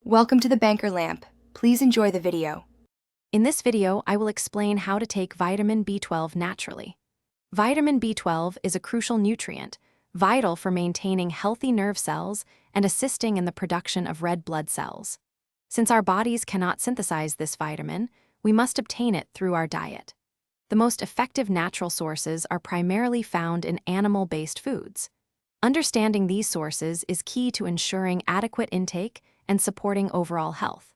Welcome to the Banker Lamp. Please enjoy the video. In this video, I will explain how to take vitamin B12 naturally. Vitamin B12 is a crucial nutrient, vital for maintaining healthy nerve cells and assisting in the production of red blood cells. Since our bodies cannot synthesize this vitamin, we must obtain it through our diet. The most effective natural sources are primarily found in animal-based foods. Understanding these sources is key to ensuring adequate intake and supporting overall health.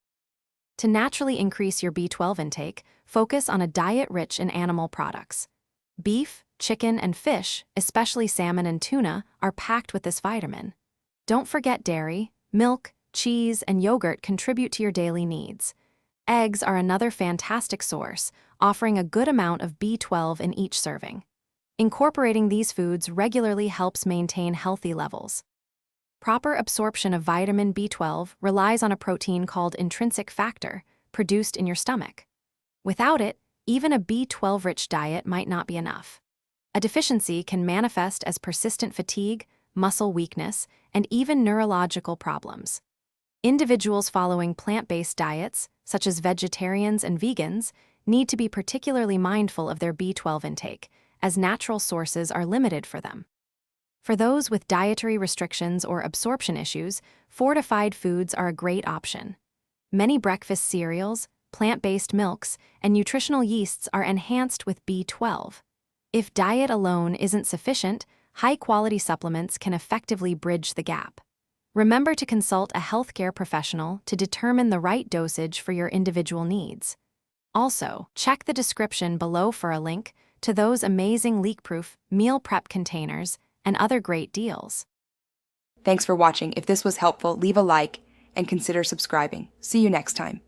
To naturally increase your B12 intake, focus on a diet rich in animal products. Beef, chicken, and fish, especially salmon and tuna, are packed with this vitamin. Don't forget dairy, milk, cheese, and yogurt contribute to your daily needs. Eggs are another fantastic source, offering a good amount of B12 in each serving. Incorporating these foods regularly helps maintain healthy levels. Proper absorption of vitamin B12 relies on a protein called intrinsic factor, produced in your stomach. Without it, even a B12-rich diet might not be enough. A deficiency can manifest as persistent fatigue, muscle weakness, and even neurological problems. Individuals following plant-based diets, such as vegetarians and vegans, need to be particularly mindful of their B12 intake, as natural sources are limited for them. For those with dietary restrictions or absorption issues, fortified foods are a great option. Many breakfast cereals, plant-based milks, and nutritional yeasts are enhanced with B12. If diet alone isn't sufficient, high-quality supplements can effectively bridge the gap. Remember to consult a healthcare professional to determine the right dosage for your individual needs. Also, check the description below for a link to those amazing leak-proof meal prep containers and other great deals. Thanks for watching. If this was helpful, leave a like and consider subscribing. See you next time.